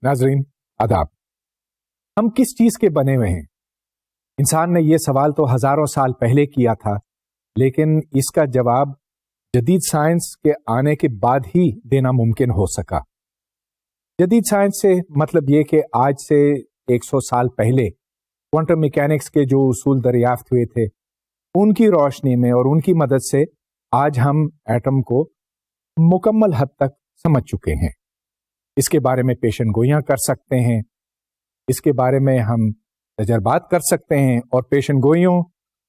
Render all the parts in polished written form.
ناظرین آداب. ہم کس چیز کے بنے ہوئے ہیں؟ انسان نے یہ سوال تو ہزاروں سال پہلے کیا تھا، لیکن اس کا جواب جدید سائنس کے آنے کے بعد ہی دینا ممکن ہو سکا. جدید سائنس سے مطلب یہ کہ آج سے 100 سال پہلے کوانٹم میکینکس کے جو اصول دریافت ہوئے تھے، ان کی روشنی میں اور ان کی مدد سے آج ہم ایٹم کو مکمل حد تک سمجھ چکے ہیں. اس کے بارے میں پیشن گوئیاں کر سکتے ہیں، اس کے بارے میں ہم تجربات کر سکتے ہیں، اور پیشن گوئیوں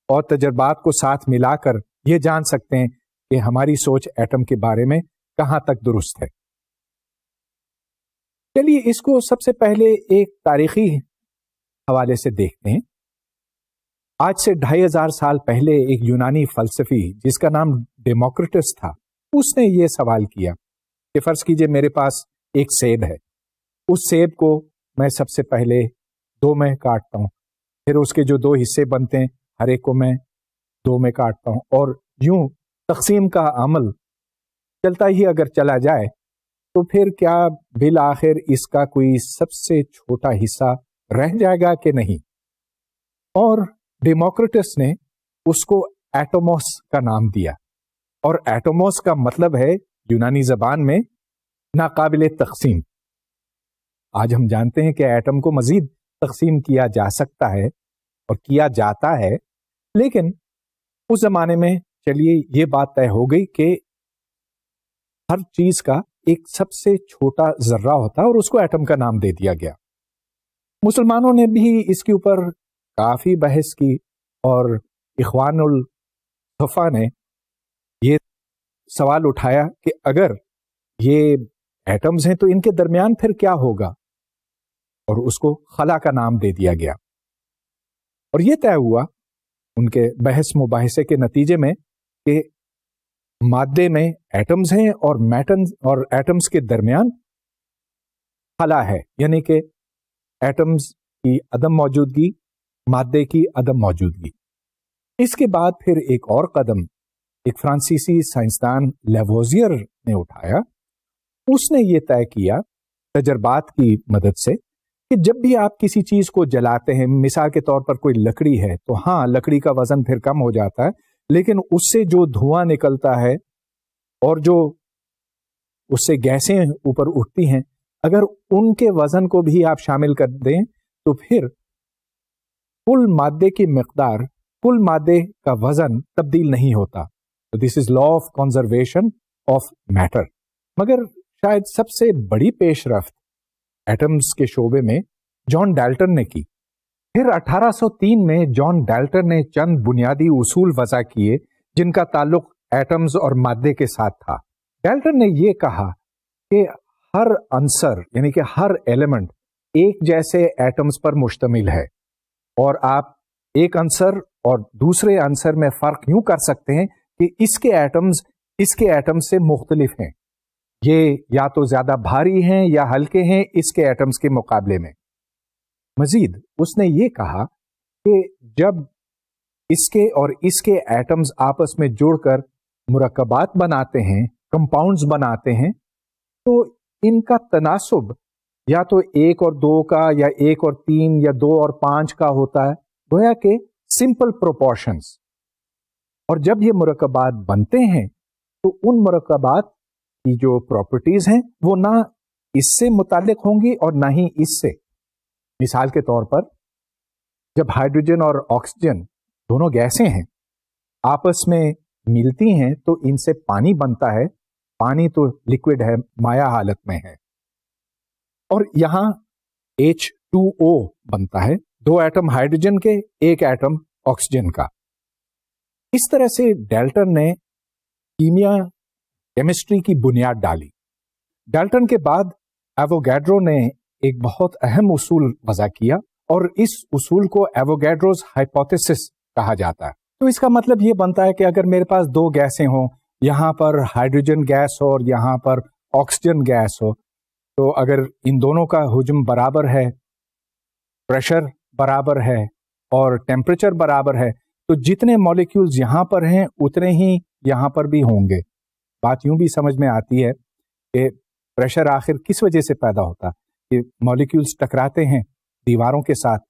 اور تجربات کو ساتھ ملا کر یہ جان سکتے ہیں کہ ہماری سوچ ایٹم کے بارے میں کہاں تک درست ہے. چلیے اس کو سب سے پہلے ایک تاریخی حوالے سے دیکھتے ہیں. آج سے 2500 سال پہلے ایک یونانی فلسفی جس کا نام ڈیموکریٹس تھا، اس نے یہ سوال کیا کہ فرض کیجئے میرے پاس ایک سیب ہے. اس سیب کو میں سب سے پہلے 2 میں کاٹتا ہوں، پھر اس کے جو 2 حصے بنتے ہیں ہر ایک کو میں 2 میں کاٹتا ہوں، اور یوں تقسیم کا عمل چلتا ہی اگر چلا جائے تو پھر کیا بالآخر اس کا کوئی سب سے چھوٹا حصہ رہ جائے گا کہ نہیں؟ اور ڈیموکریٹس نے اس کو ایٹوموس کا نام دیا، اور ایٹوموس کا مطلب ہے یونانی زبان میں ناقابل تقسیم. آج ہم جانتے ہیں کہ ایٹم کو مزید تقسیم کیا جا سکتا ہے اور کیا جاتا ہے، لیکن اس زمانے میں چلیے یہ بات طے ہو گئی کہ ہر چیز کا ایک سب سے چھوٹا ذرہ ہوتا ہے اور اس کو ایٹم کا نام دے دیا گیا. مسلمانوں نے بھی اس کے اوپر کافی بحث کی، اور اخوان الصفا نے یہ سوال اٹھایا کہ اگر یہ ایٹمز ہیں تو ان کے درمیان پھر کیا ہوگا، اور اس کو خلا کا نام دے دیا گیا. اور یہ طے ہوا ان کے بحث مباحثے کے نتیجے میں کہ مادے میں ایٹمز ہیں اور ایٹمز کے درمیان خلا ہے، یعنی کہ ایٹمز کی عدم موجودگی، مادے کی عدم موجودگی. اس کے بعد پھر ایک اور قدم ایک فرانسیسی سائنسدان لیووزیئر نے اٹھایا. اس نے یہ طے کیا تجربات کی مدد سے کہ جب بھی آپ کسی چیز کو جلاتے ہیں، مثال کے طور پر کوئی لکڑی ہے، تو ہاں لکڑی کا وزن پھر کم ہو جاتا ہے، لیکن اس سے جو دھواں نکلتا ہے اور جو اس سے گیسیں اوپر اٹھتی ہیں، اگر ان کے وزن کو بھی آپ شامل کر دیں تو پھر کل مادے کی مقدار، کل مادے کا وزن تبدیل نہیں ہوتا. تو this is law of conservation of matter. مگر شاید سب سے بڑی پیش رفت ایٹمز کے شعبے میں جان ڈالٹن نے کی. پھر 1803 میں جان ڈالٹن نے چند بنیادی اصول وضع کیے جن کا تعلق ایٹمز اور مادے کے ساتھ تھا. ڈالٹن نے یہ کہا کہ ہر عنصر یعنی کہ ہر ایلیمنٹ ایک جیسے ایٹمز پر مشتمل ہے، اور آپ ایک عنصر اور دوسرے عنصر میں فرق یوں کر سکتے ہیں کہ اس کے ایٹمز اس کے ایٹم سے مختلف ہیں، یہ یا تو زیادہ بھاری ہیں یا ہلکے ہیں اس کے ایٹمز کے مقابلے میں. مزید اس نے یہ کہا کہ جب اس کے اور اس کے ایٹمز آپس میں جڑ کر مرکبات بناتے ہیں، کمپاؤنڈز بناتے ہیں، تو ان کا تناسب یا تو 1 اور 2 کا، یا 1 اور 3 یا 2 اور 5 کا ہوتا ہے، گویا کہ سمپل پروپورشنز. اور جب یہ مرکبات بنتے ہیں تو ان مرکبات کی جو پراپرٹیز ہیں وہ نہ اس سے متعلق ہوں گی اور نہ ہی اس سے. مثال کے طور پر جب ہائیڈروجن اور آکسیجن دونوں گیسیں ہیں آپس میں ملتی ہیں تو ان سے پانی بنتا ہے. پانی تو لکوڈ ہے، مائع حالت میں ہے، اور یہاں H2O بنتا ہے، 2 ایٹم ہائیڈروجن کے، 1 ایٹم آکسیجن کا. اس طرح سے ڈالٹن نے کیمسٹری کی بنیاد ڈالی. ڈالٹن کے بعد ایووگیڈرو نے ایک بہت اہم اصول وضع کیا، اور اس اصول کو ایووگیڈروز ہائپوتھیسس کہا جاتا ہے. تو اس کا مطلب یہ بنتا ہے کہ اگر میرے پاس 2 گیسیں ہوں، یہاں پر ہائیڈروجن گیس ہو اور یہاں پر آکسیجن گیس ہو، تو اگر ان دونوں کا حجم برابر ہے، پریشر برابر ہے اور ٹیمپریچر برابر ہے، تو جتنے مالیکیولز یہاں پر ہیں اتنے ہی یہاں پر بھی ہوں گے. بات یوں بھی سمجھ میں آتی ہے کہ پریشر آخر کس وجہ سے پیدا ہوتا؟ کہ مالیکولز ٹکراتے ہیں دیواروں کے ساتھ،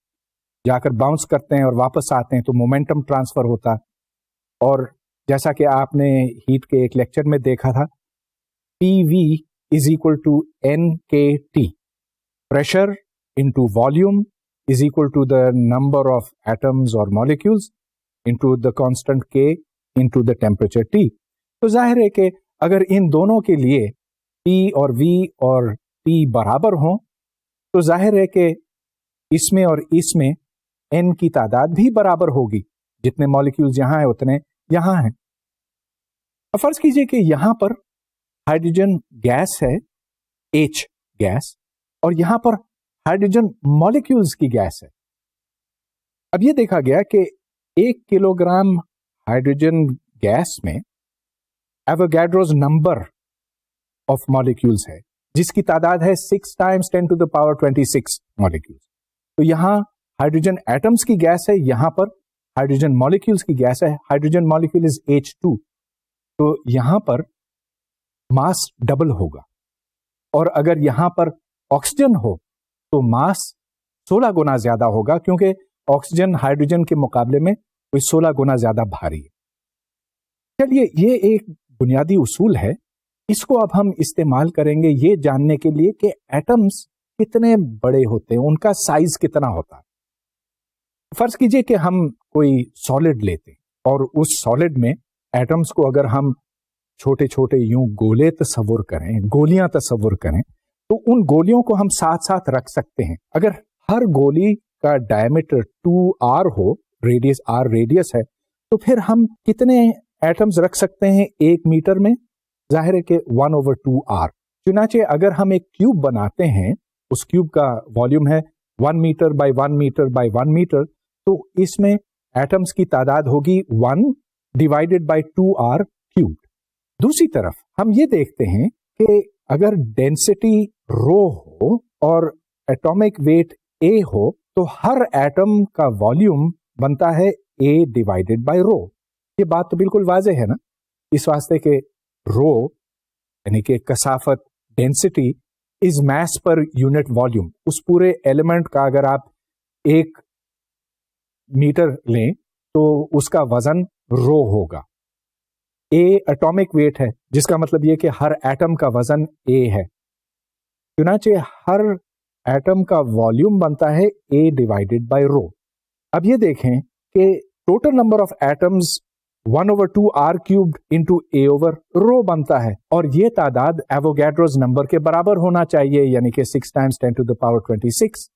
جا کر باؤنس کرتے ہیں اور واپس آتے ہیں تو مومنٹم ٹرانسفر ہوتا. اور جیسا کہ آپ نے ہیٹ کے ایک لیکچر میں دیکھا تھا، P V is equal to N K T, pressure into volume is equal to the number of atoms اور molecules into the constant K into the temperature T. تو ظاہر ہے کہ اگر ان دونوں کے لیے پی اور وی اور ٹی برابر ہوں تو ظاہر ہے کہ اس میں اور اس میں n کی تعداد بھی برابر ہوگی، جتنے مالیکولز یہاں ہیں اتنے یہاں ہیں. اب فرض کیجئے کہ یہاں پر ہائیڈروجن گیس ہے H گیس، اور یہاں پر ہائیڈروجن مالیکولز کی گیس ہے. اب یہ دیکھا گیا کہ 1 کلو گرام ہائیڈروجن گیس میں ایووگیڈروز نمبر آف مالیکولز ہے جس کی تعداد ہے 6 times 10 to the power 26 molecules. تو یہاں ہائیڈروجن ایٹمز کی گیس ہے، یہاں پر ہائیڈروجن مالیکولز کی گیس ہے. ہائیڈروجن مالیکول از H2، تو یہاں پر ماس ڈبل ہوگا. اور اگر یہاں پر آکسیجن ہو تو ماس 16 گنا زیادہ ہوگا، کیونکہ آکسیجن ہائیڈروجن کے مقابلے میں کوئی 16 گنا زیادہ بھاری ہے. چلیے، یہ ایک بنیادی اصول ہے، اس کو اب ہم استعمال کریں گے یہ جاننے کے لیے کہ ایٹمز کتنے بڑے ہوتے ہیں، ان کا سائز کتنا ہوتا ہے. فرض کیجئے کہ ہم کوئی سالڈ لیتے اور اس سالڈ میں ایٹمز کو اگر ہم چھوٹے چھوٹے یوں گولے تصور کریں، گولیاں تصور کریں، تو ان گولیوں کو ہم ساتھ ساتھ رکھ سکتے ہیں. اگر ہر گولی کا ڈائمیٹر 2r ہو، ریڈیس r ریڈیس ہے، تو پھر ہم کتنے ایٹمز رکھ سکتے ہیں 1 میٹر میں؟ ظاہر ہے کہ 1/2r. چنانچہ اگر ہم ایک کیوب بناتے ہیں، اس کیوب کا والیوم ہے 1 metre by 1 metre by 1 metre, تو اس میں ایٹمز کی تعداد ہوگی 1 ڈیوائڈیڈ بائی 2r کیوب. دوسری طرف ہم یہ دیکھتے ہیں کہ اگر ڈینسٹی رو ہو اور ایٹامک ویٹ a ہو تو ہر ایٹم کا والیوم بنتا ہے a ڈیوائڈیڈ بائی رو. یہ بات تو بالکل واضح ہے نا، اس واسطے کہ رو یعنی کہ کثافت، density is mass per unit volume. اس پورے ایلیمنٹ کا اگر آپ 1 میٹر لیں تو اس کا وزن رو ہوگا. اے ایٹامک ویٹ ہے، جس کا مطلب یہ کہ ہر ایٹم کا وزن اے ہے. چنانچہ ہر ایٹم کا والیوم بنتا ہے اے ڈیوائڈیڈ بائی رو. اب یہ دیکھیں کہ total number of atoms 1/2r cubed into a over rho بنتا ہے، اور یہ تعداد ایووگیڈروز نمبر کے برابر ہونا چاہیے، یعنی کہ 6 ٹائمز 10 ٹو دا پاور 26.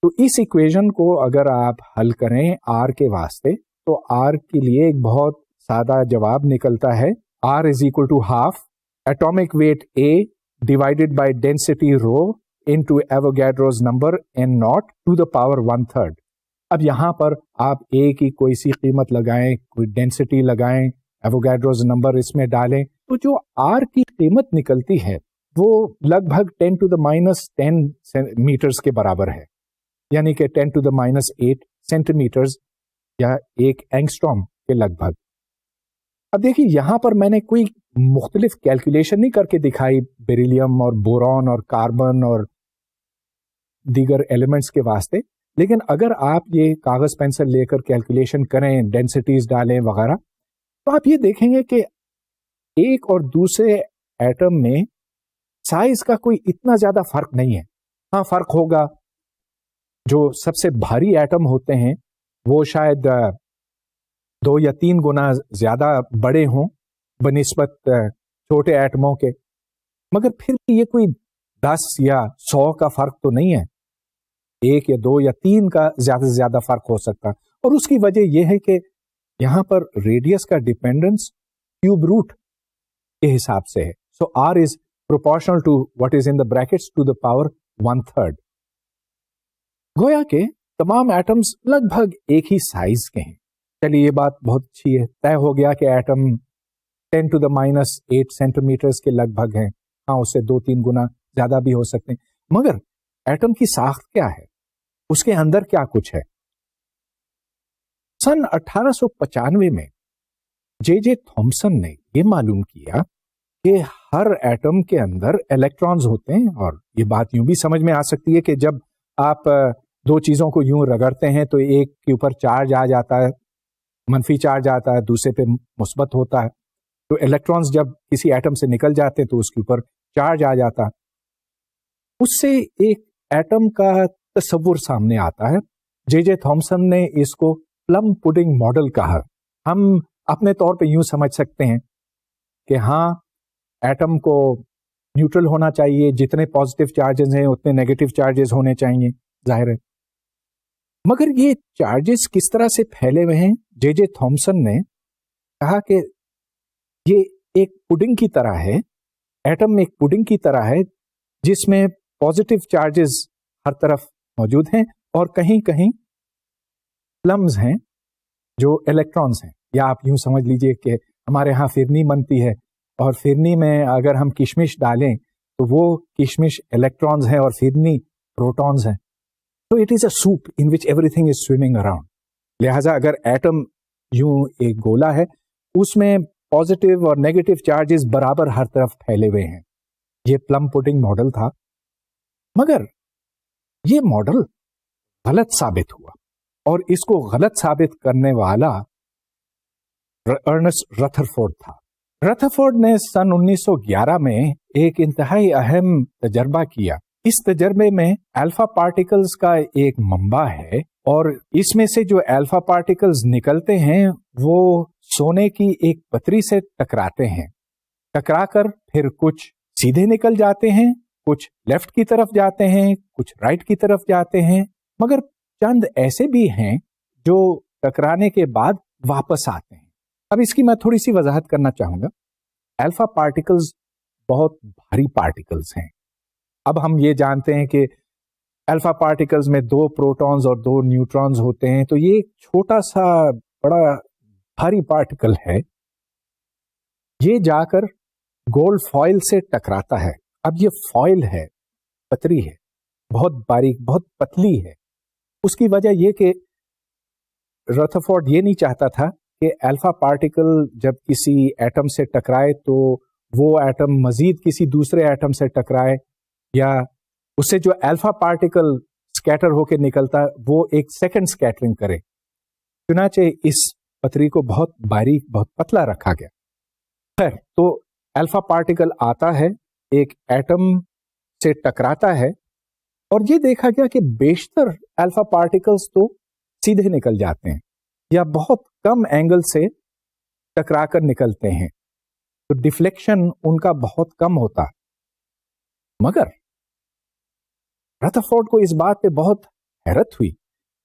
تو اس ایکویژن کو اگر آپ حل کریں r کے واسطے تو r کے لیے ایک بہت سادہ جواب نکلتا ہے. r is equal to half atomic weight a divided by density rho into Avogadro's number n0 to the power 1/3. اب یہاں پر آپ a کی کوئی سی قیمت لگائیں، کوئی ڈینسٹی لگائیں، ایووگیڈروز نمبر اس میں ڈالیں، تو جو r کی قیمت نکلتی ہے وہ لگ بھگ 10 ٹو دا مائنس 10 میٹرز کے برابر ہے، یعنی کہ 10 to the minus 8 centimetres یا 1 اینگسٹروم کے لگ بھگ. اب دیکھیے یہاں پر میں نے کوئی مختلف کیلکولیشن نہیں کر کے دکھائی بیریلیم اور بورون اور کاربن اور دیگر ایلیمنٹس کے واسطے، لیکن اگر آپ یہ کاغذ پینسل لے کر کیلکولیشن کریں، ڈینسٹیز ڈالیں وغیرہ، تو آپ یہ دیکھیں گے کہ ایک اور دوسرے ایٹم میں سائز کا کوئی اتنا زیادہ فرق نہیں ہے. ہاں فرق ہوگا، جو سب سے بھاری ایٹم ہوتے ہیں وہ شاید 2 یا 3 گنا زیادہ بڑے ہوں بنسبت چھوٹے ایٹموں کے، مگر پھر بھی یہ کوئی 10 یا 100 کا فرق تو نہیں ہے. 1 یا 2 یا 3 کا زیادہ سے زیادہ فرق ہو سکتا، اور اس کی وجہ یہ ہے کہ یہاں پر ریڈیس کا ڈیپینڈنس کیوب روٹ کے حساب سے ہے. So r is proportional to what is in the brackets to the power 1/3. گویا کہ تمام ایٹمز لگ بھگ ایک ہی سائز کے ہیں. چلیے یہ بات بہت اچھی ہے، طے ہو گیا کہ atom 10 to the minus 8 centimetres کے لگ بھگ ہیں. ہاں اس سے 2-3 گنا زیادہ بھی ہو سکتے ہیں، مگر ایٹم کی ساخت کیا ہے، اس کے اندر کیا کچھ ہے؟ سن 1895 میں جے تھامسن نے یہ معلوم کیا کہ ہر ایٹم کے اندر الیکٹرانز ہوتے ہیں. اور یہ بات یوں بھی سمجھ میں آ سکتی ہے کہ جب آپ دو چیزوں کو یوں رگڑتے ہیں تو ایک کے اوپر چارج آ جاتا ہے, منفی چارج آتا ہے, دوسرے پہ مثبت ہوتا ہے. تو الیکٹرانز جب کسی ایٹم سے نکل جاتے ہیں تو اس کے اوپر چارج آ جاتا ہے. اس سے ایک ایٹم کا تصور سامنے آتا ہے. جے تھامسن نے اس کو پلم پڈنگ ماڈل کہا. ہم اپنے طور پہ یوں سمجھ سکتے ہیں کہ ہاں ایٹم کو نیوٹرل ہونا چاہیے, جتنے پازیٹیو چارجز ہیں اتنے نیگیٹو چارجز ہونے چاہیے, ظاہر ہے. مگر یہ چارجز کس طرح سے پھیلے ہوئے ہیں؟ جے تھامسن نے کہا کہ یہ ایک پڈنگ کی طرح ہے, ایٹم ایک پڈنگ کی طرح ہے جس میں پازیٹیو چارجز ہر طرف موجود ہیں اور کہیں کہیں پلمز ہیں جو الیکٹرانز ہیں. یا آپ یوں سمجھ لیجئے کہ ہمارے ہاں فرنی بنتی ہے اور فرنی میں اگر ہم کشمش ڈالیں تو وہ کشمش الیکٹرانز ہیں اور فرنی پروٹونز ہیں. تو it is a soup in which everything is swimming around. لہٰذا اگر ایٹم یوں ایک گولا ہے, اس میں پازیٹیو اور نیگیٹو چارجز برابر ہر طرف پھیلے ہوئے ہیں. یہ پلم پڈنگ ماڈل تھا. مگر یہ ماڈل غلط ثابت ہوا, اور اس کو غلط ثابت کرنے والا ارنسٹ رتھرفورڈ تھا. رتھرفورڈ نے سن 1911 میں ایک انتہائی اہم تجربہ کیا. اس تجربے میں الفا پارٹیکلز کا ایک منبع ہے, اور اس میں سے جو الفا پارٹیکلز نکلتے ہیں وہ سونے کی ایک پتری سے ٹکراتے ہیں. ٹکرا کر پھر کچھ سیدھے نکل جاتے ہیں, کچھ لیفٹ کی طرف جاتے ہیں, کچھ رائٹ کی طرف جاتے ہیں, مگر چند ایسے بھی ہیں جو ٹکرانے کے بعد واپس آتے ہیں. اب اس کی میں تھوڑی سی وضاحت کرنا چاہوں گا. الفا پارٹیکلز بہت بھاری پارٹیکلز ہیں. اب ہم یہ جانتے ہیں کہ الفا پارٹیکلز میں 2 پروٹونز اور 2 نیوٹرونز ہوتے ہیں, تو یہ ایک چھوٹا سا بڑا بھاری پارٹیکل ہے. یہ جا کر گولڈ فوائل سے ٹکراتا ہے. اب یہ فوائل ہے, پتری ہے, بہت باریک, بہت پتلی ہے. اس کی وجہ یہ کہ رتھرفورڈ یہ نہیں چاہتا تھا کہ الفا پارٹیکل جب کسی ایٹم سے ٹکرائے تو وہ ایٹم مزید کسی دوسرے ایٹم سے ٹکرائے, یا اس سے جو الفا پارٹیکل سکیٹر ہو کے نکلتا وہ ایک سیکنڈ سکیٹرنگ کرے. چنانچہ اس پتری کو بہت باریک, بہت پتلا رکھا گیا. خیر, تو الفا پارٹیکل آتا ہے, ایک ایٹم سے ٹکراتا ہے, اور یہ دیکھا گیا کہ بیشتر الفا پارٹیکلز تو سیدھے نکل جاتے ہیں یا بہت کم اینگل سے ٹکرا کر نکلتے ہیں, تو ڈیفلیکشن ان کا بہت کم ہوتا. مگر رتھرفورڈ کو اس بات پہ بہت حیرت ہوئی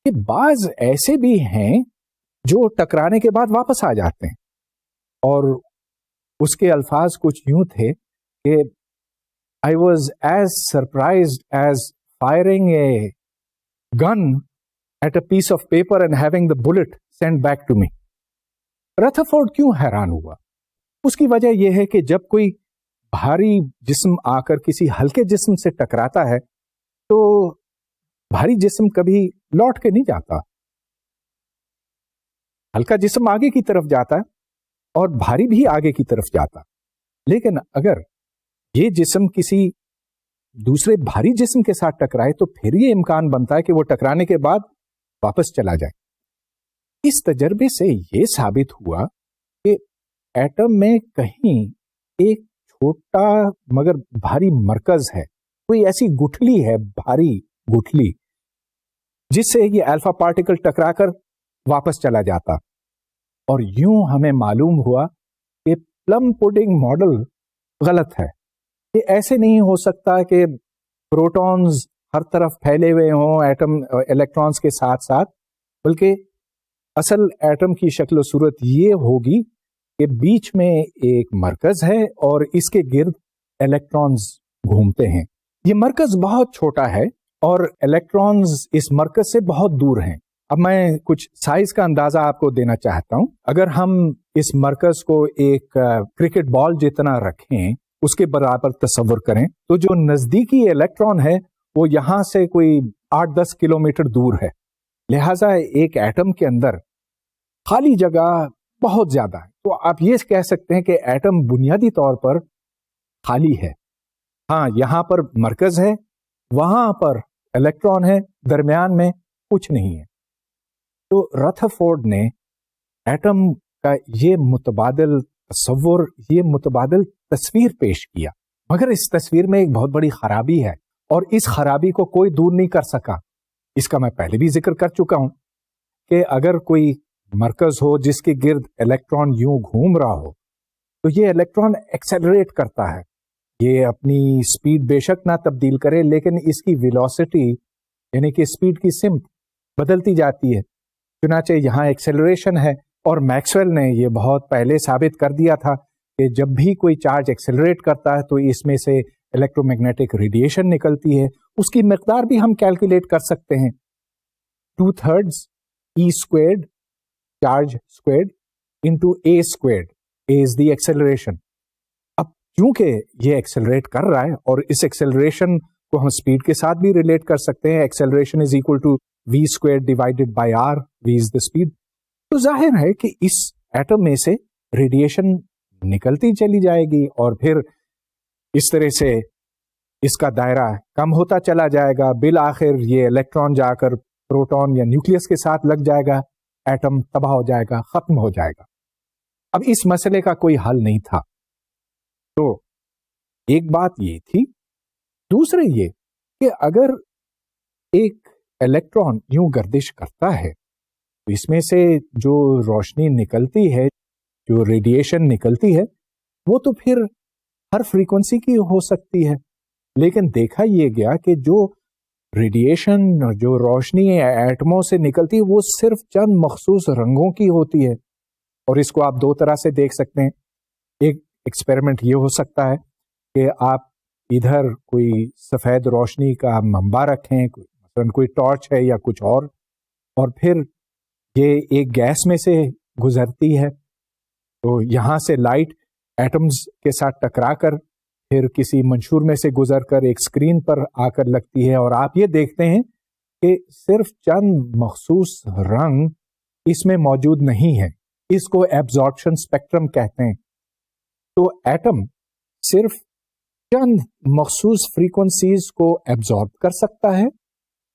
کہ بعض ایسے بھی ہیں جو ٹکرانے کے بعد واپس آ جاتے ہیں. اور اس کے الفاظ کچھ یوں تھے کہ I was as surprised as firing a gun at a piece of paper and having the bullet sent back to me. رتھرفورڈ کیوں حیران ہوا؟ اس کی وجہ یہ ہے کہ جب کوئی بھاری جسم آ کر کسی ہلکے جسم سے ٹکراتا ہے تو بھاری جسم کبھی لوٹ کے نہیں جاتا. ہلکا جسم آگے کی طرف جاتا ہے اور بھاری بھی آگے کی طرف جاتا. لیکن اگر یہ جسم کسی دوسرے بھاری جسم کے ساتھ ٹکرائے تو پھر یہ امکان بنتا ہے کہ وہ ٹکرانے کے بعد واپس چلا جائے. اس تجربے سے یہ ثابت ہوا کہ ایٹم میں کہیں ایک چھوٹا مگر بھاری مرکز ہے, کوئی ایسی گٹھلی ہے, بھاری گٹھلی, جس سے یہ الفا پارٹیکل ٹکرا کر واپس چلا جاتا. اور یوں ہمیں معلوم ہوا کہ پلم پڈنگ ماڈل غلط ہے. یہ ایسے نہیں ہو سکتا کہ پروٹونز ہر طرف پھیلے ہوئے ہوں ایٹم الیکٹرانز کے ساتھ ساتھ, بلکہ اصل ایٹم کی شکل و صورت یہ ہوگی کہ بیچ میں ایک مرکز ہے اور اس کے گرد الیکٹرانز گھومتے ہیں. یہ مرکز بہت چھوٹا ہے اور الیکٹرانز اس مرکز سے بہت دور ہیں. اب میں کچھ سائز کا اندازہ آپ کو دینا چاہتا ہوں. اگر ہم اس مرکز کو ایک کرکٹ بال جتنا رکھیں, اس کے برابر تصور کریں, تو جو نزدیکی الیکٹران ہے وہ یہاں سے کوئی 8-10 کلومیٹر دور ہے. لہذا ایک ایٹم کے اندر خالی جگہ بہت زیادہ ہے. تو آپ یہ کہہ سکتے ہیں کہ ایٹم بنیادی طور پر خالی ہے. ہاں یہاں پر مرکز ہے, وہاں پر الیکٹران ہے, درمیان میں کچھ نہیں ہے. تو رتھرفورڈ نے ایٹم کا یہ متبادل تصور, یہ متبادل تصویر پیش کیا, مگر اس تصویر میں ایک بہت بڑی خرابی ہے اور اس خرابی کو کوئی دور نہیں کر سکا. اس کا میں پہلے بھی ذکر کر چکا ہوں کہ اگر کوئی مرکز ہو جس کے گرد الیکٹران یوں گھوم رہا ہو تو یہ الیکٹران ایکسیلریٹ کرتا ہے. یہ اپنی سپیڈ بے شک نہ تبدیل کرے لیکن اس کی ویلوسٹی یعنی کہ سپیڈ کی سمت بدلتی جاتی ہے. چنانچہ یہاں ایکسیلریشن ہے اور میکسویل نے یہ بہت پہلے ثابت کر دیا تھا کہ جب بھی کوئی چارج ایکسیلریٹ کرتا ہے تو اس میں سے الیکٹرو میگنیٹک ریڈیشن نکلتی ہے. اس کی مقدار بھی ہم کیلکولیٹ کر سکتے ہیں. 2/3 E² charge squared into A². A is the acceleration. اب چونکہ یہ ایکسیلریٹ کر رہا ہے اور اس ایکسیلریشن کو ہم اسپیڈ کے ساتھ بھی ریلیٹ کر سکتے ہیں. Acceleration is equal to V² divided by R. V is the speed. تو ظاہر ہے کہ اس ایٹم میں سے ریڈیشن نکلتی چلی جائے گی اور پھر اس طرح سے اس کا دائرہ کم ہوتا چلا جائے گا. بالآخر یہ الیکٹران جا کر پروٹون یا نیوکلیس کے ساتھ لگ جائے گا, ایٹم تباہ ہو جائے گا, ختم ہو جائے گا. اب اس مسئلے کا کوئی حل نہیں تھا. تو ایک بات یہ تھی. دوسرے یہ کہ اگر ایک الیکٹران یوں گردش کرتا ہے تو اس میں سے جو روشنی نکلتی ہے, جو ریڈیشن نکلتی ہے, وہ تو پھر ہر فریکوینسی کی ہو سکتی ہے. لیکن دیکھا یہ گیا کہ جو ریڈیشن, جو روشنی ایٹموں سے نکلتی ہے وہ صرف چند مخصوص رنگوں کی ہوتی ہے. اور اس کو آپ دو طرح سے دیکھ سکتے ہیں. ایک ایکسپیریمنٹ یہ ہو سکتا ہے کہ آپ ادھر کوئی سفید روشنی کا منبع رکھیں, مثلا کوئی ٹارچ ہے یا کچھ اور پھر یہ ایک گیس میں سے گزرتی ہے تو یہاں سے لائٹ ایٹمز کے ساتھ ٹکرا کر پھر کسی منشور میں سے گزر کر ایک اسکرین پر آ کر لگتی ہے اور آپ یہ دیکھتے ہیں کہ صرف چند مخصوص رنگ اس میں موجود نہیں ہے. اس کو ایبزارپشن اسپیکٹرم کہتے ہیں. تو ایٹم صرف چند مخصوص فریکوینسیز کو ایبزارب کر سکتا ہے.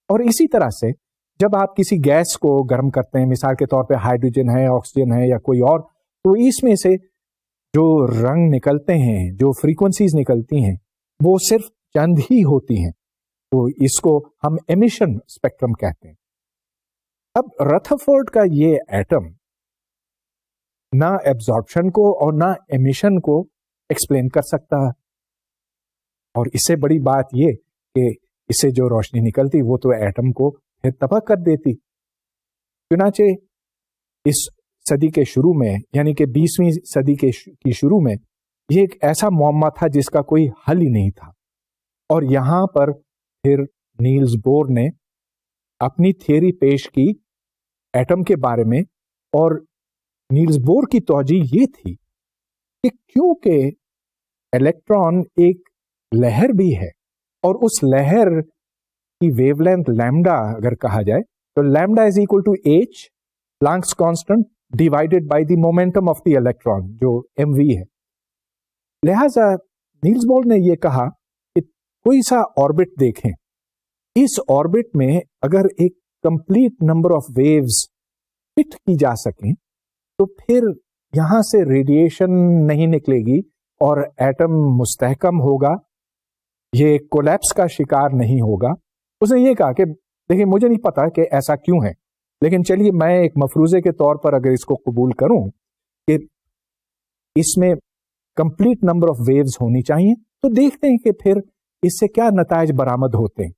اور اسی طرح سے جب آپ کسی گیس کو گرم کرتے ہیں, مثال کے طور پہ ہائیڈروجن ہے, آکسیجن ہے یا کوئی اور, تو اس میں سے جو رنگ نکلتے ہیں, جو فریکوینسیز نکلتی ہیں, وہ صرف چند ہی ہوتی ہیں. تو اس کو ہم ایمیشن اسپیکٹرم کہتے ہیں. اب رتھرفورڈ کا یہ ایٹم نہ ایبزارپشن کو اور نہ ایمیشن کو ایکسپلین کر سکتا ہے. اور اس سے بڑی بات یہ کہ اس سے جو روشنی نکلتی وہ تو ایٹم کو پھر تباہ کر دیتی. چنانچہ اس صدی کے شروع میں یعنی کہ 20ویں صدی کی شروع میں یہ ایک ایسا معمہ تھا جس کا کوئی حل ہی نہیں تھا. اور یہاں پر پھر نیلز بور نے اپنی تھیوری پیش کی ایٹم کے بارے میں. اور نیلز بور کی توجہ یہ تھی کہ کیونکہ الیکٹران ایک لہر بھی ہے اور اس لہر کی ویو لینتھ لیمڈا اگر کہا جائے تو lambda is equal to H Planck's constant divided by the momentum of the electron جو ایم وی ہے. لہذا نیلز بور نے یہ کہا کہ کوئی سا آربٹ دیکھیں, اس آربٹ میں اگر ایک complete number of waves fit کی جا سکیں تو پھر یہاں سے ریڈیشن نہیں نکلے گی اور ایٹم مستحکم ہوگا, یہ کولیپس کا شکار نہیں ہوگا. اس نے یہ کہا کہ دیکھیں مجھے نہیں پتا کہ ایسا کیوں ہے, لیکن چلیے میں ایک مفروضے کے طور پر اگر اس کو قبول کروں کہ اس میں کمپلیٹ نمبر آف ویوز ہونی چاہیے تو دیکھتے ہیں کہ پھر اس سے کیا نتائج برآمد ہوتے ہیں.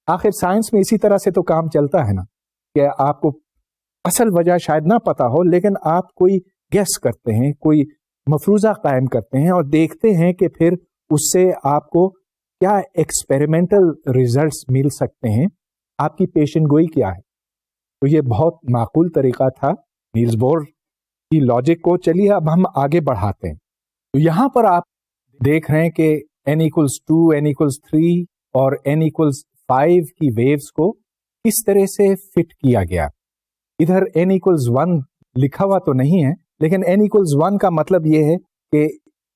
آخر سائنس میں اسی طرح سے تو کام چلتا ہے نا کہ آپ کو اصل وجہ شاید نہ پتا ہو لیکن آپ کوئی گیس کرتے ہیں, کوئی مفروضہ قائم کرتے ہیں اور دیکھتے ہیں کہ پھر اس سے آپ کو کیا ایکسپیریمنٹل ریزلٹس مل سکتے ہیں, آپ کی پیشن گوئی کیا ہے. تو یہ بہت معقول طریقہ تھا نیلز بور کی لاجک کو. چلیے اب ہم آگے بڑھاتے ہیں. تو یہاں پر آپ دیکھ رہے ہیں کہ n=2, n=3 اور n=5 کی ویوز کو کس طرح سے فٹ کیا گیا. ادھر n=1 لکھا ہوا تو نہیں ہے لیکن n=1 کا مطلب یہ ہے کہ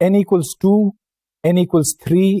n=2, n=3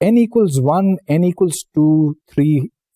n=1, n=2, 3,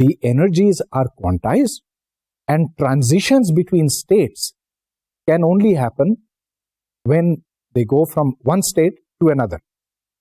the energies are quantized and transitions between states can only happen when they go from one state to another.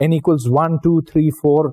n=1, 2, 3, 4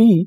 p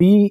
p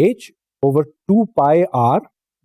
h/2πr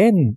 n।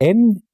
n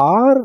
r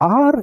r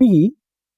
p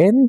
n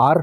r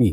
p।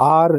r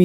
p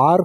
r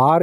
r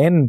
n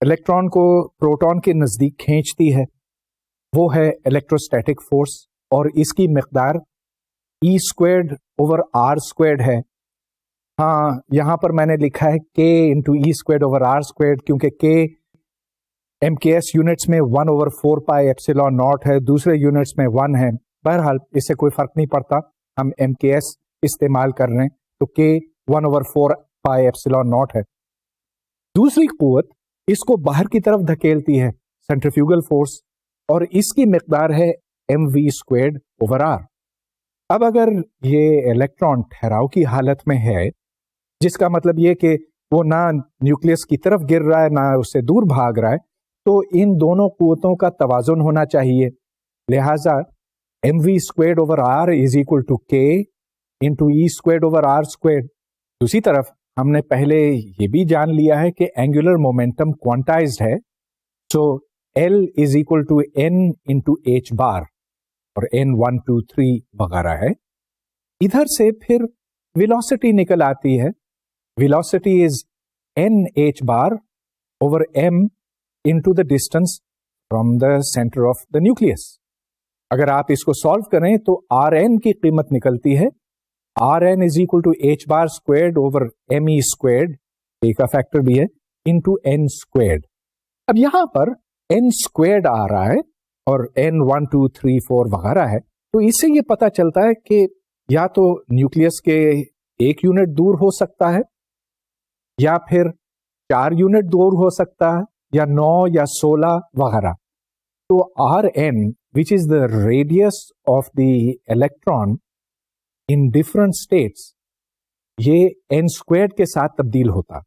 electron کو proton کے نزدیک کھینچتی ہے، وہ ہے electrostatic force, اور اس کی مقدار E squared over R squared ہے. ہاں یہاں پر میں نے لکھا ہے k into E squared over R squared, کیونکہ k M K S units میں 1/4 پائی ایپسلون ناٹ ہے، دوسرے یونٹس میں 1 ہے. بہرحال اس سے کوئی فرق نہیں پڑتا، ہم ایم کے ایس استعمال کر رہے ہیں تو k 1/4 پائی ایپسلون ناٹ ہے. دوسری قوت اس کو باہر کی طرف دھکیلتی ہے، سینٹریفیوگل فورس، اور اس کی مقدار ہے M V squared over R. اب اگر یہ الیکٹران ٹھہراؤ کی حالت میں ہے، جس کا مطلب یہ کہ وہ نہ نیوکلیس کی طرف گر رہا ہے نہ اس سے دور بھاگ رہا ہے، تو ان دونوں قوتوں کا توازن ہونا چاہیے. لہذا M V squared over R is equal to K into E squared over R squared. دوسری طرف ہم نے پہلے یہ بھی جان لیا ہے کہ اینگولر مومنٹم کوانٹائزڈ ہے، so L is equal to n into H bar, اور n 1 2 3 وغیرہ ہے. ادھر سے پھر ویلوسٹی نکل آتی ہے، velocity is n H bar over m into the distance from the centre of the nucleus. اگر آپ اس کو سالو کریں تو Rn کی قیمت نکلتی ہے Rn is equal to H bar squared over M E squared, A کا فیکٹر بھی ہے، انٹو n اسکوائرڈ. اب یہاں پر n اسکوائرڈ آ رہا ہے اور n 1 2 3 4 وغیرہ ہے، تو اس سے یہ پتا چلتا ہے کہ یا تو نیوکلیس کے 1 یونٹ دور ہو سکتا ہے، یا پھر 4 یونٹ دور ہو سکتا ہے، یا 9 یا 16 وغیرہ. تو Rn which is the radius of the electron in different states، یہ n اسکوائرڈ کے ساتھ تبدیل ہوتا.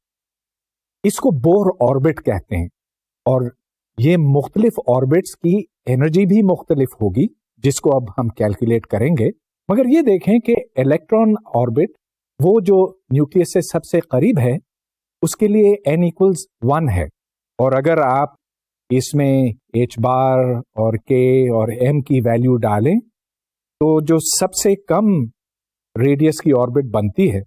اس کو بور آربٹ کہتے ہیں، اور یہ مختلف آربٹس کی انرجی بھی مختلف ہوگی، جس کو اب ہم کیلکولیٹ کریں گے. مگر یہ دیکھیں کہ الیکٹران آربٹ وہ جو نیوکلیس سے سب سے قریب ہے اس کے لیے n equals 1 ہے، اور اگر آپ اس میں h بار اور k اور m کی ویلیو ڈالیں تو جو سب سے کم ریڈیس کی آربٹ بنتی ہے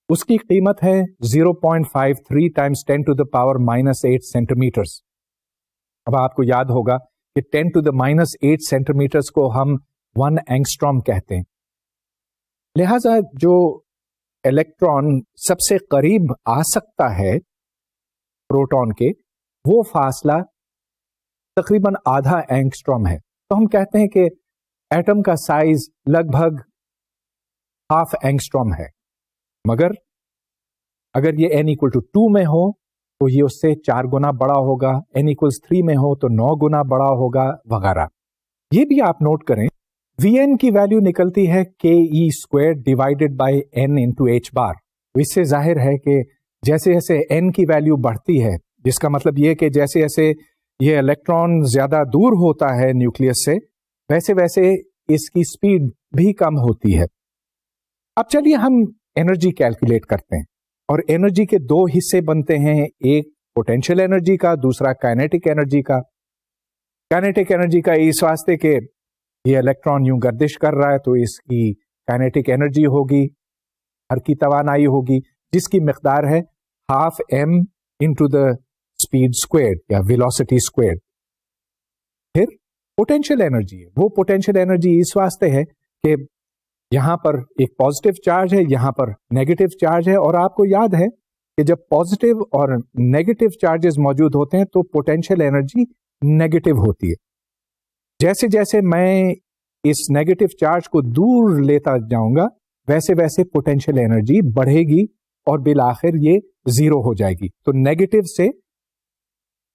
اس کی قیمت ہے 0.53 times 10 to the power -8 centimetres. اب آپ کو یاد ہوگا کہ 10 ٹو دا -8 سینٹی میٹرس کو ہم 1 اینگسٹروم کہتے ہیں. لہذا جو الیکٹران سب سے قریب آ سکتا ہے پروٹون کے، وہ فاصلہ تقریباً آدھا اینگسٹروم ہے. تو ہم کہتے ہیں کہ ایٹم کا سائز لگ بھگ ½ اینگسٹروم ہے. مگر اگر یہ n equal to 2 میں ہو تو یہ اس سے 4 گنا بڑا ہوگا، n equals 3 میں ہو تو 9 گنا بڑا ہوگا وغیرہ. یہ بھی آپ نوٹ کریں Vn کی ویلیو نکلتی ہے ke square divided by n into H bar. اس سے ظاہر ہے کہ جیسے جیسے n کی ویلیو بڑھتی ہے، جس کا مطلب یہ کہ جیسے جیسے یہ الیکٹران زیادہ دور ہوتا ہے نیوکلیس سے، ویسے ویسے اس کی سپیڈ بھی کم ہوتی ہے. اب چلیے ہم انرجی کیلکولیٹ کرتے ہیں، اور انرجی کے 2 حصے بنتے ہیں، ایک پوٹینشیل انرجی کا، دوسرا کائنیٹک انرجی کا. کائنیٹک انرجی کا اس واسطے کہ یہ الیکٹران یوں گردش کر رہا ہے تو اس کی کائنیٹک انرجی ہوگی، حرکی توانائی ہوگی، جس کی مقدار ہے ½ m into the speed squared یا ویلوسٹی اسکوائرڈ. پھر پوٹینشیل انرجی ہے، وہ پوٹینشیل انرجی اس واسطے ہے کہ یہاں پر ایک پازیٹیو چارج ہے، یہاں پر نیگیٹو چارج ہے، اور آپ کو یاد ہے کہ جب پازیٹیو اور نیگیٹو چارجز موجود ہوتے ہیں تو پوٹینشیل انرجی نیگیٹو ہوتی ہے. جیسے جیسے میں اس نیگیٹو چارج کو دور لیتا جاؤں گا ویسے ویسے پوٹینشیل انرجی بڑھے گی اور بالآخر یہ 0 ہو جائے گی. تو نیگیٹو سے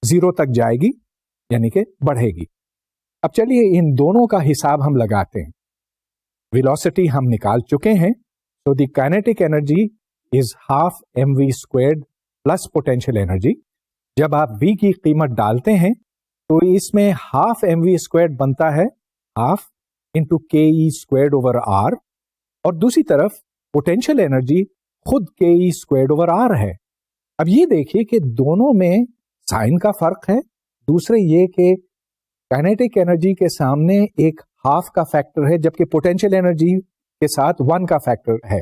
0 تک جائے گی، یعنی کہ بڑھے گی. اب چلیے ان دونوں کا حساب ہم لگاتے ہیں. ویلوسٹی ہم نکال چکے ہیں، تو the kinetic energy is ½ mv squared plus potential energy. جب آپ v کی قیمت ڈالتے ہیں تو اس میں ½ mv اسکوائرڈ بنتا ہے ½ into ke squared over r، اور دوسری طرف پوٹینشیل انرجی خود ke اسکوائرڈ اوور r ہے. اب یہ دیکھیے کہ دونوں میں سائن کا فرق ہے. دوسرے یہ کہ کائنیٹک انرجی کے سامنے ایک ½ کا فیکٹر ہے، جبکہ پوٹینشیل انرجی کے ساتھ 1 کا فیکٹر ہے.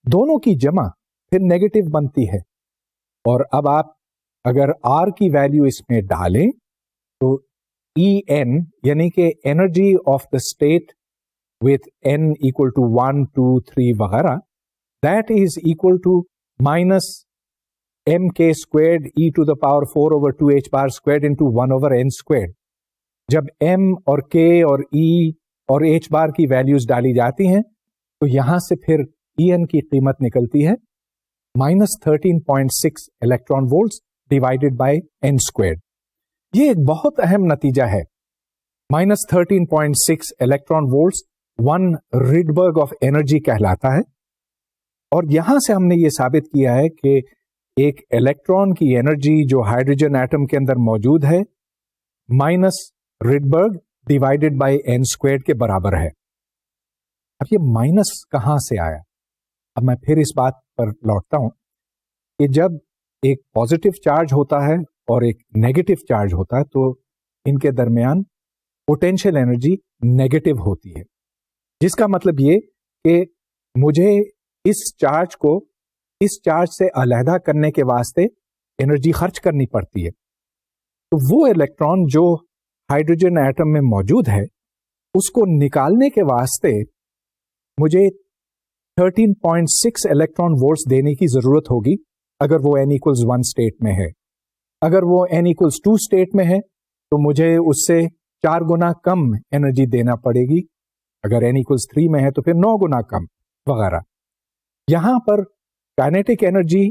دونوں کی جمع پھر نیگیٹو بنتی ہے. اور اب آپ اگر آر کی ویلیو اس میں ڈالیں تو ای این یعنی کہ energy of the state with n equal to 1 2 3 وغیرہ that is equal to minus m k squared e to the power 4 over 2 h bar squared into 1 over n squared. جب m اور k اور ای اور H بار کی values ڈالی جاتی ہیں تو یہاں سے پھر ای این کی قیمت نکلتی ہے -13.6 electron volts divided by N squared. یہ ایک بہت اہم نتیجہ ہے. -13.6 electron volts 1 Rydberg of energy کہلاتا ہے. اور یہاں سے ہم نے یہ ثابت کیا ہے کہ ایک الیکٹران کی انرجی جو ہائیڈروجن ایٹم کے اندر موجود ہے minus Rydberg divided by N squared کے برابر ہے. اب یہ مائنس کہاں سے آیا؟ اب میں پھر اس بات پر لوٹتا ہوں کہ جب ایک پازیٹو چارج ہوتا ہے اور ایک نیگیٹو چارج ہوتا ہے تو ان کے درمیان پوٹینشیل انرجی نیگیٹو ہوتی ہے، جس کا مطلب یہ کہ مجھے اس چارج سے علیحدہ کرنے کے واسطے انرجی خرچ کرنی پڑتی ہے. تو وہ الیکٹران جو ہائیڈروجن ایٹم میں موجود ہے اس کو نکالنے کے واسطے مجھے 13.6 الیکٹران وولٹس دینے کی ضرورت ہوگی اگر وہ n = 1 اسٹیٹ میں ہے. اگر وہ n = 2 اسٹیٹ میں ہے تو مجھے اس سے 4 گنا کم انرجی دینا پڑے گی. اگر n = 3 میں ہے تو پھر 9 گنا کم وغیرہ. یہاں پر کائنیٹک انرجی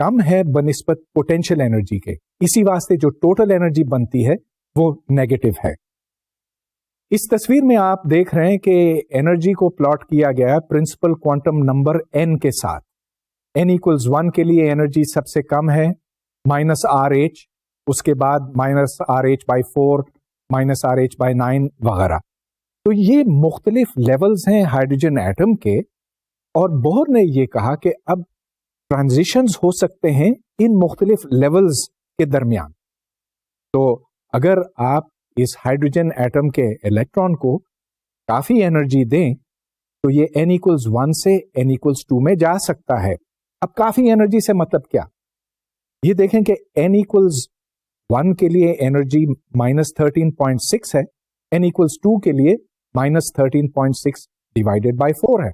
کم ہے بنسبت پوٹینشیل انرجی کے، اسی واسطے جو ٹوٹل انرجی بنتی ہے وہ نیگیٹو ہے. اس تصویر میں آپ دیکھ رہے ہیں کہ انرجی کو پلاٹ کیا گیا ہے پرنسپل کوانٹم نمبر n کے ساتھ. n = 1 کے لیے انرجی سب سے کم ہے -RH، اس کے بعد -RH/4 -RH/9 وغیرہ. تو یہ مختلف لیولز ہیں ہائیڈروجن ایٹم کے، اور بور نے یہ کہا کہ اب ٹرانزیشنز ہو سکتے ہیں ان مختلف لیولز کے درمیان. تو اگر آپ اس ہائیڈروجن ایٹم کے الیکٹران کو کافی انرجی دیں تو یہ n = 1 سے n = 2 میں جا سکتا ہے. اب کافی انرجی سے مطلب کیا؟ یہ دیکھیں کہ n = 1 کے لیے انرجی -13.6 ہے، n = 2 کے لیے -13.6 ڈیوائڈیڈ بائی 4 ہے.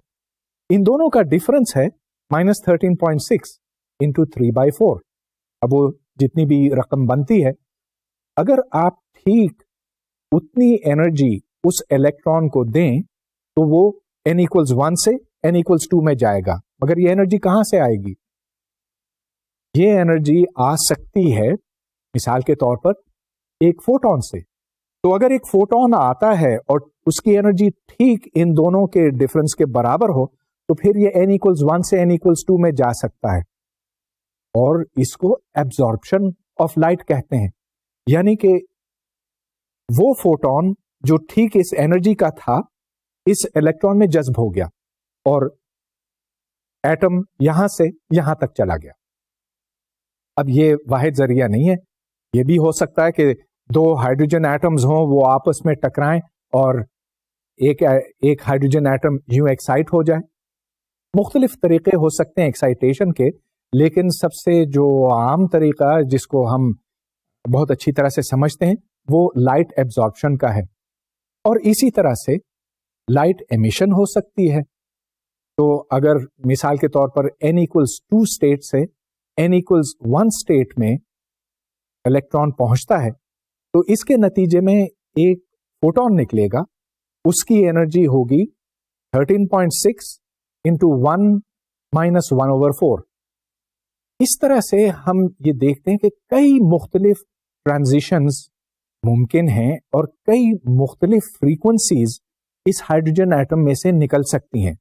ان دونوں کا ڈفرنس ہے -13.6 × 3/4. اب وہ جتنی بھی رقم بنتی ہے، اگر آپ ٹھیک اتنی انرجی اس الیکٹران کو دیں تو وہ n = 1 سے n = 2 میں جائے گا. مگر یہ انرجی کہاں سے آئے گی؟ یہ انرجی آ سکتی ہے مثال کے طور پر ایک فوٹون سے. تو اگر ایک فوٹون آتا ہے اور اس کی انرجی ٹھیک ان دونوں کے ڈفرنس کے برابر ہو تو پھر یہ n = 1 سے n = 2 میں جا سکتا ہے، اور اس کو ایبزارپشن آف لائٹ کہتے ہیں. یعنی کہ وہ فوٹون جو ٹھیک اس انرجی کا تھا اس الیکٹران میں جذب ہو گیا اور ایٹم یہاں سے یہاں تک چلا گیا. اب یہ واحد ذریعہ نہیں ہے، یہ بھی ہو سکتا ہے کہ 2 ہائیڈروجن ایٹمز ہوں، وہ آپس میں ٹکرائیں اور ایک ہائیڈروجن ایٹم یوں ایکسائٹ ہو جائے. مختلف طریقے ہو سکتے ہیں ایکسائٹیشن کے، لیکن سب سے جو عام طریقہ جس کو ہم بہت اچھی طرح سے سمجھتے ہیں وہ لائٹ ایبزارپشن کا ہے. اور اسی طرح سے لائٹ ایمیشن ہو سکتی ہے. تو اگر مثال کے طور پر n = 2 اسٹیٹ سے n = 1 اسٹیٹ میں الیکٹران پہنچتا ہے تو اس کے نتیجے میں ایک فوٹون نکلے گا، اس کی انرجی ہوگی 13.6 × 1 - 1/4. اس طرح سے ہم یہ دیکھتے ہیں کہ کئی مختلف ٹرانزیشنز ممکن ہیں اور کئی مختلف فریکوینسیز اس ہائیڈروجن ایٹم میں سے نکل سکتی ہیں.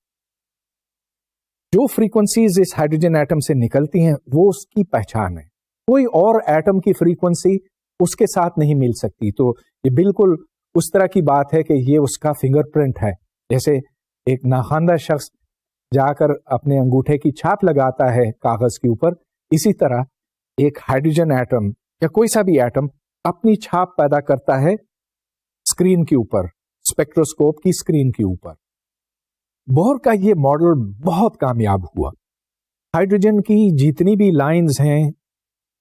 جو فریکوینسیز اس ہائیڈروجن ایٹم سے نکلتی ہیں وہ اس کی پہچان ہے. کوئی اور ایٹم کی فریکوینسی اس کے ساتھ نہیں مل سکتی. تو یہ بالکل اس طرح کی بات ہے کہ یہ اس کا فنگر پرنٹ ہے. جیسے ایک ناخواندہ شخص جا کر اپنے انگوٹھے کی چھاپ لگاتا ہے کاغذ کے اوپر، اسی طرح ایک ہائیڈروجن ایٹم یا کوئی سا بھی ایٹم اپنی چھاپ پیدا کرتا ہے اسکرین کے اوپر، اسپیکٹروسکوپ کی اسکرین کے اوپر. بور کا یہ ماڈل بہت کامیاب ہوا. ہائیڈروجن کی جتنی بھی لائنز ہیں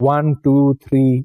1, 2, 3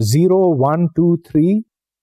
0, 1, 2, 3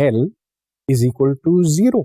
L = 0।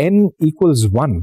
n = 1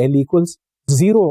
L = 0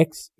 x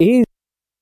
a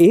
a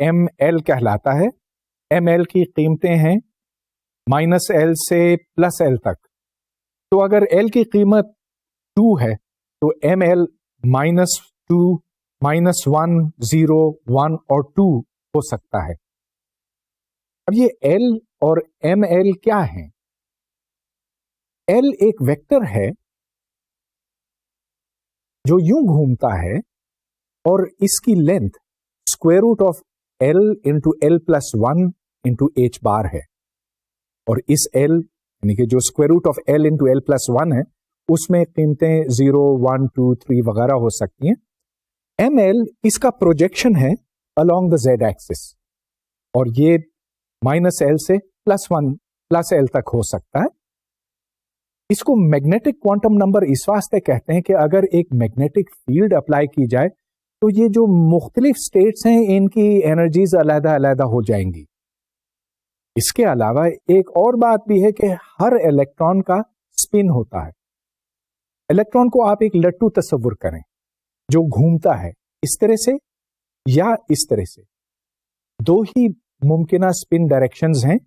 ml کہلاتا ہے. ml کی قیمتیں ہیں -L سے +L تک. تو اگر L کی قیمت 2 ہے تو ml -2, -1, 0, 1 اور 2 ہو سکتا ہے. اب یہ L اور ml کیا ہیں؟ L ایک ویکٹر ہے جو یوں گھومتا ہے اور اس کی length square root of L into L+1 into H بار ہے. اور اس L یعنی کہ جو square root of L into L+1 ہے اس میں قیمتیں 0, 1, 2, 3 وغیرہ ہو سکتی ہیں. ml اس کا پروجیکشن ہے along the z axis اور یہ -L سے +L تک ہو سکتا ہے. اس کو میگنیٹک کوانٹم نمبر اس واسطے کہتے ہیں کہ اگر ایک میگنیٹک فیلڈ اپلائی کی جائے تو یہ جو مختلف اسٹیٹس ہیں ان کی انرجیز علیحدہ علیحدہ ہو جائیں گی. اس کے علاوہ ایک اور بات بھی ہے کہ ہر الیکٹران کا اسپن ہوتا ہے. الیکٹران کو آپ ایک لٹو تصور کریں جو گھومتا ہے اس طرح سے یا اس طرح سے. دو ہی ممکنہ اسپن ڈائریکشنز ہیں,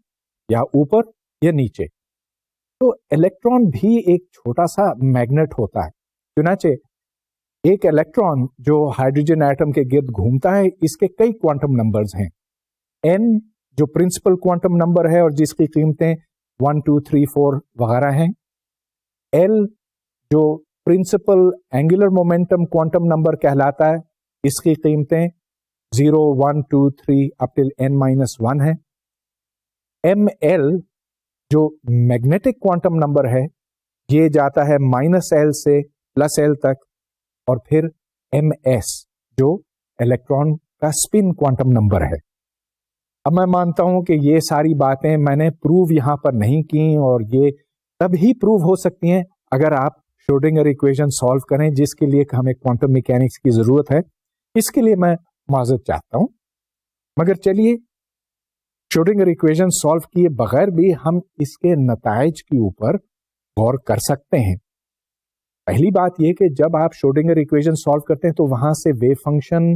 یا اوپر یا نیچے. تو الیکٹران بھی ایک چھوٹا سا میگنیٹ ہوتا ہے. چنانچہ ایک الیکٹران جو ہائیڈروجن ایٹم کے گرد گھومتا ہے اس کے کئی کوانٹم نمبرز ہیں. n جو پرنسپل کوانٹم نمبر ہے اور جس کی قیمتیں 1, 2, 3, 4 وغیرہ ہیں. L جو principal angular momentum quantum number کہلاتا ہے, اس کی قیمتیں 0, 1, 2, 3 up till n-1 ہے. ml جو میگنیٹک کوانٹم نمبر ہے یہ جاتا ہے -L سے +L تک, اور پھر ms جو الیکٹران کا اسپن کوانٹم نمبر ہے. اب میں مانتا ہوں کہ یہ ساری باتیں میں نے پروو یہاں پر نہیں کی, اور یہ تب ہی پروو ہو سکتی ہیں اگر آپ شروڈنگر ایکویشن سالو کریں, جس کے لیے ہمیں کوانٹم میکینکس کی ضرورت ہے. اس کے لیے میں معذرت چاہتا ہوں, مگر چلیے شروڈنگر ایکویشن سالو کیے بغیر بھی ہم اس کے نتائج کے اوپر غور کر سکتے ہیں. پہلی بات یہ کہ جب آپ شروڈنگر ایکویشن سالو کرتے ہیں تو وہاں سے ویو فنکشن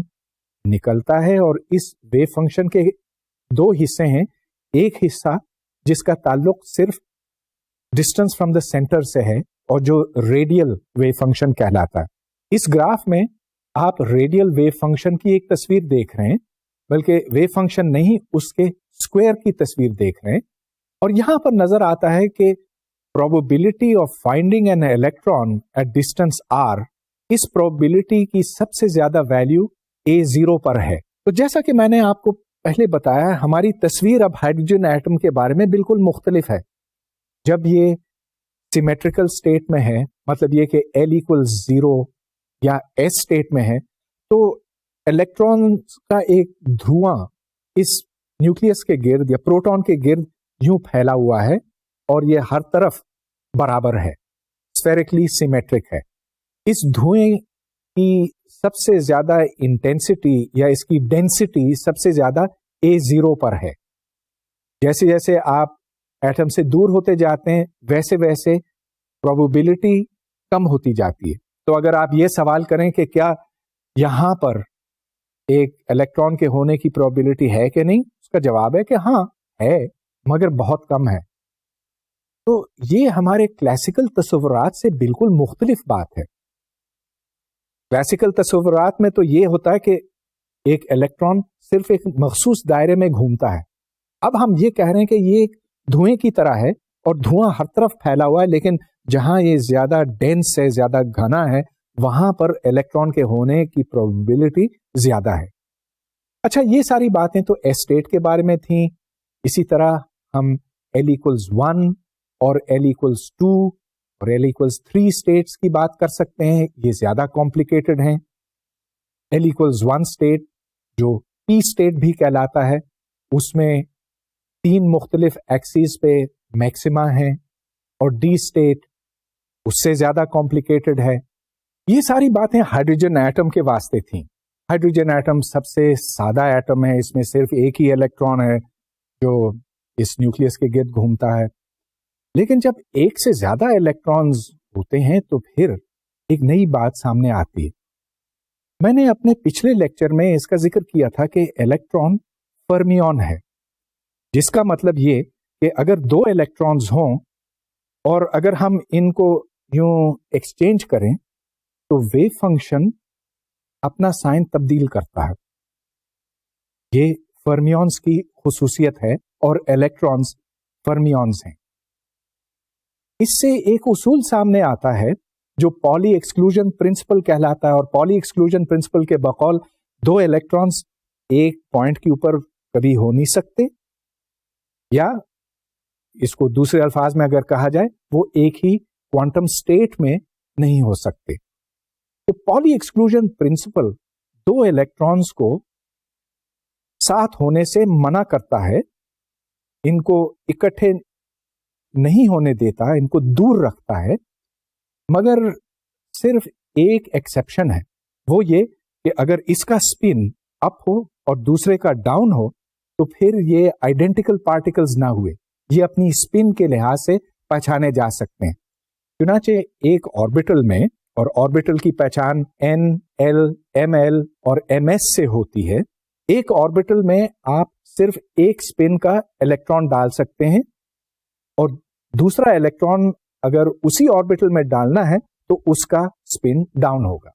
نکلتا ہے, اور اس ویو فنکشن کے دو حصے ہیں. ایک حصہ جس کا تعلق صرف ڈسٹینس فرام دا سینٹر سے ہے اور جو ریڈیل ویو فنکشن کہلاتا ہے. اس گراف میں آپ ریڈیل ویو فنکشن کی ایک تصویر دیکھ رہے ہیں, بلکہ ویو فنکشن نہیں, اس کے اسکوائر کی تصویر دیکھ رہے ہیں. اور یہاں پر نظر آتا ہے کہ probability of finding an electron at distance r, us probability کی سب سے زیادہ ویلیو a0 پر ہے. تو جیسا کہ میں نے آپ کو پہلے بتایا, ہماری تصویر اب ہائیڈروجن ایٹم کے بارے میں بالکل مختلف ہے. جب یہ سیمیٹریکل اسٹیٹ میں ہے, مطلب یہ کہ L = 0 یا S اسٹیٹ میں ہے, تو الیکٹران کا ایک دھواں اس نیوکلیس کے گرد یا پروٹون کے گرد یوں پھیلا ہوا ہے, اور یہ ہر طرف برابر ہے, اسفیرکلی سیمیٹرک ہے. اس دھوئیں کی سب سے زیادہ انٹینسٹی یا اس کی ڈینسٹی سب سے زیادہ A0 پر ہے. جیسے جیسے آپ ایٹم سے دور ہوتے جاتے ہیں ویسے ویسے پروبیبلٹی کم ہوتی جاتی ہے. تو اگر آپ یہ سوال کریں کہ کیا یہاں پر ایک الیکٹران کے ہونے کی پروبیبلٹی ہے کہ نہیں, اس کا جواب ہے کہ ہاں ہے, مگر بہت کم ہے. تو یہ ہمارے کلاسیکل تصورات سے بالکل مختلف بات ہے. کلاسیکل تصورات میں تو یہ ہوتا ہے کہ ایک الیکٹران صرف ایک مخصوص دائرے میں گھومتا ہے. اب ہم یہ کہہ رہے ہیں کہ یہ ایک دھوئیں کی طرح ہے اور دھواں ہر طرف پھیلا ہوا ہے, لیکن جہاں یہ زیادہ ڈینس ہے, زیادہ گھنا ہے, وہاں پر الیکٹران کے ہونے کی پروبیبلٹی زیادہ ہے. اچھا, یہ ساری باتیں تو ایس اسٹیٹ کے بارے میں تھیں. اسی طرح ہم L = 1 اور L = 2 اور L = 3 اسٹیٹس کی بات کر سکتے ہیں. یہ زیادہ کمپلیکیٹڈ ہیں. L = 1 اسٹیٹ جو P اسٹیٹ بھی کہلاتا ہے, اس میں 3 مختلف ایکسیز پہ میکسیما ہیں, اور D اسٹیٹ اس سے زیادہ کمپلیکیٹڈ ہے. یہ ساری باتیں ہائیڈروجن ایٹم کے واسطے تھیں. ہائیڈروجن ایٹم سب سے سادہ ایٹم ہے, اس میں صرف ایک ہی الیکٹران ہے جو اس نیوکلیس کے گرد گھومتا ہے. لیکن جب ایک سے زیادہ الیکٹرانز ہوتے ہیں تو پھر ایک نئی بات سامنے آتی ہے. میں نے اپنے پچھلے لیکچر میں اس کا ذکر کیا تھا کہ الیکٹران فرمیون ہے، جس کا مطلب یہ کہ اگر دو الیکٹرانز ہوں اور اگر ہم ان کو یوں ایکسچینج کریں تو ویو فنکشن اپنا سائن تبدیل کرتا ہے. یہ فرمیونز کی خصوصیت ہے اور الیکٹرانز فرمیونز ہیں. اس سے ایک اصول سامنے آتا ہے جو پالی ایکسکلوژن پرنسپل کہلاتا ہے، اور پالی ایکسکلوژن پرنسپل کے بقول دو الیکٹرانز ایک پوائنٹ کے اوپر کبھی ہو نہیں سکتے، یا اس کو دوسرے الفاظ میں اگر کہا جائے وہ ایک ہی کوانٹم سٹیٹ میں نہیں ہو سکتے. تو پالی ایکسکلوژن پرنسپل دو الیکٹرانز کو ساتھ ہونے سے منع کرتا ہے، ان کو اکٹھے نہیں ہونے دیتا، ان کو دور رکھتا ہے. مگر صرف ایک ایکسیپشن ہے، وہ یہ کہ اگر اس کا سپن اپ ہو اور دوسرے کا ڈاؤن ہو تو پھر یہ آئیڈینٹیکل پارٹیکلز نہ ہوئے، یہ اپنی سپن کے لحاظ سے پہچانے جا سکتے ہیں. چنانچہ ایک آربیٹل میں، اور آربیٹل کی پہچان این، ایل، ایم ایل اور ایم ایس سے ہوتی ہے، ایک آربیٹل میں آپ صرف ایک سپن کا الیکٹران ڈال سکتے ہیں، اور دوسرا الیکٹران اگر اسی آربیٹل میں ڈالنا ہے تو اس کا سپن ڈاؤن ہوگا.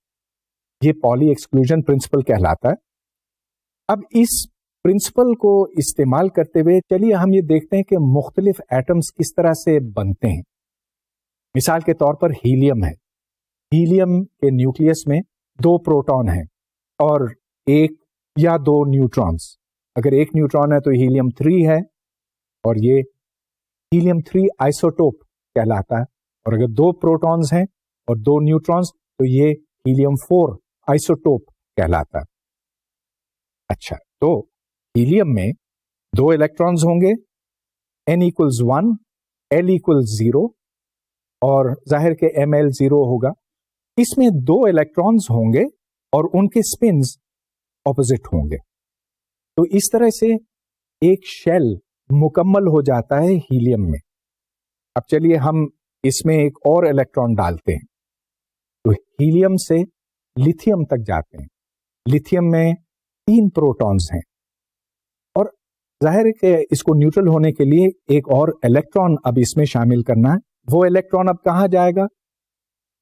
یہ پالی ایکسکلوژن پرنسپل کہلاتا ہے. اب اس پرنسپل کو استعمال کرتے ہوئے چلیے ہم یہ دیکھتے ہیں کہ مختلف ایٹمز کس طرح سے بنتے ہیں. مثال کے طور پر ہیلیم ہے. ہیلیم کے نیوکلیس میں دو پروٹون ہیں اور ایک یا دو نیوٹرانز. اگر ایک نیوٹران ہے تو ہیلیم 3 ہے، اور یہ ہیلیم 3 آئسوٹوپ کہلاتا ہے. اور اگر دو پروٹونز ہیں اور دو نیوٹرانز تو یہ ہیلیم 4 آئسوٹوپ کہلاتا ہے. اچھا، تو ہیلیم میں دو الیکٹرانز ہوں گے، n=1، l=0، اور ظاہر کہ ml 0 ہوگا. اس میں دو الیکٹرانز ہوں گے اور ان کے سپنز اپوزٹ ہوں گے. تو اس طرح سے ایک شیل مکمل ہو جاتا ہے ہیلیم میں. اب چلیے ہم اس میں ایک اور الیکٹران ڈالتے ہیں تو ہیلیم سے لیتھیم تک جاتے ہیں. لیتھیم میں 3 پروٹونز ہیں، اور ظاہر ہے کہ اس کو نیوٹرل ہونے کے لیے ایک اور الیکٹران اب اس میں شامل کرنا ہے. وہ الیکٹران اب کہاں جائے گا؟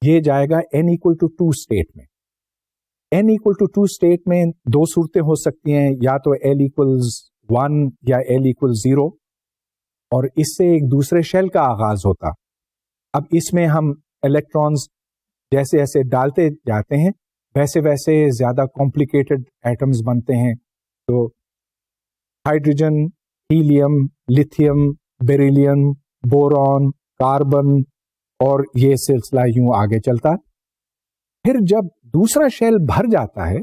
یہ جائے گا n=2 اسٹیٹ میں. n=2 اسٹیٹ میں دو صورتیں ہو سکتی ہیں، یا تو l=1 یا l=0، اور اس سے ایک دوسرے شیل کا آغاز ہوتا. اب اس میں ہم الیکٹرانز جیسے جیسے ڈالتے جاتے ہیں ویسے ویسے زیادہ کمپلیکیٹڈ ایٹمز بنتے ہیں. تو hydrogen, helium, lithium, beryllium, boron, carbon, اور یہ سلسلہ یوں آگے چلتا. پھر جب دوسرا شیل بھر جاتا ہے،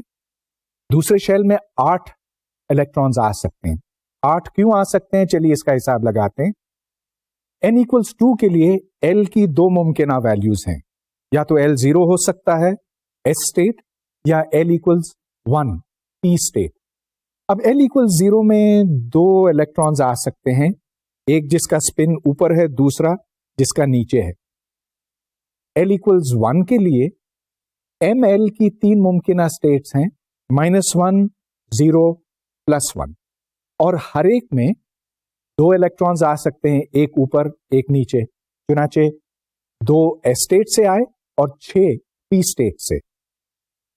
دوسرے شیل میں 8 الیکٹرانز آ سکتے ہیں. 8 کیوں آ سکتے ہیں؟ چلیے اس کا حساب لگاتے ہیں. n=2 کے لیے l کی دو ممکنہ ویلیوز ہیں، یا تو l 0 ہو سکتا ہے s اسٹیٹ، یا l=1 p اسٹیٹ. اب l=0 میں دو الیکٹرانز آ سکتے ہیں، ایک جس کا سپن اوپر ہے، دوسرا جس کا نیچے ہے. l=1 کے لیے ml کی 3 ممکنہ اسٹیٹس ہیں، -1، 0، +1، اور ہر ایک میں دو الیکٹرانز آ سکتے ہیں، ایک اوپر ایک نیچے. چنانچہ 2 s اسٹیٹ سے آئے اور 6 p اسٹیٹ سے.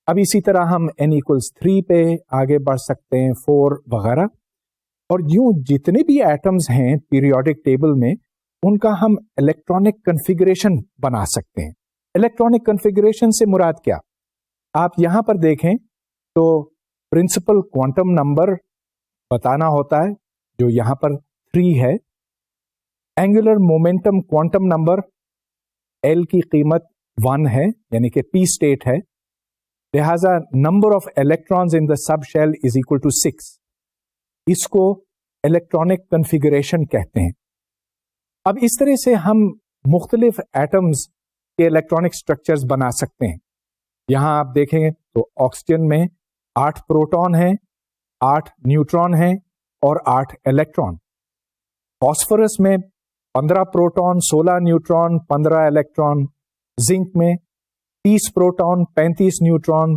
اب اسی طرح ہم n=3 پہ آگے بڑھ سکتے ہیں، 4 وغیرہ. اور یوں جتنے بھی ایٹمز ہیں پیریوڈک ٹیبل میں ان کا ہم الیکٹرانک کنفیگریشن بنا سکتے ہیں. الیکٹرانک کنفیگریشن سے مراد کیا؟ آپ یہاں پر دیکھیں تو پرنسپل کوانٹم نمبر بتانا ہوتا ہے جو یہاں پر 3 ہے. Angular momentum quantum number L کی قیمت 1 ہے، یعنی کہ P اسٹیٹ ہے. لہذا number of electrons in the sub shell is equal to 6. اس کو الیکٹرانک کنفیگریشن کہتے ہیں. اب اس طرح سے ہم مختلف ایٹمز کے الیکٹرانک اسٹرکچرز بنا سکتے ہیں. یہاں آپ دیکھیں تو آکسیجن میں 8 پروٹون ہیں، 8 نیوٹران ہیں اور 8 الیکٹران. فاسفورس میں 15 پروٹون، 16 نیوٹران، 15 الیکٹران. زنک میں 30 پروٹون، 35 نیوٹران،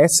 s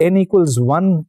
n=1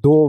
2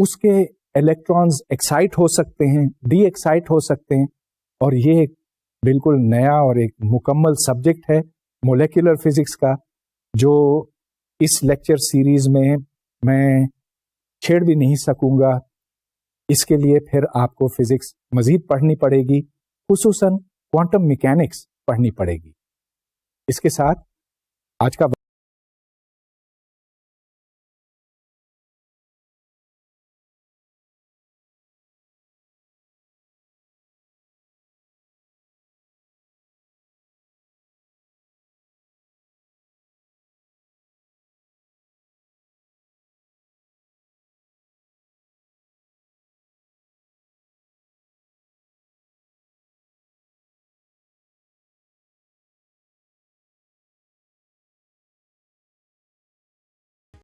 اس کے الیکٹرانز ایکسائٹ ہو سکتے ہیں، ڈی ایکسائٹ ہو سکتے ہیں، اور یہ ایک بالکل نیا اور ایک مکمل سبجیکٹ ہے مولیکولر فزکس کا، جو اس لیکچر سیریز میں چھیڑ بھی نہیں سکوں گا. اس کے لیے پھر آپ کو فزکس مزید پڑھنی پڑے گی، خصوصاً کوانٹم میکینکس پڑھنی پڑے گی. اس کے ساتھ آج کا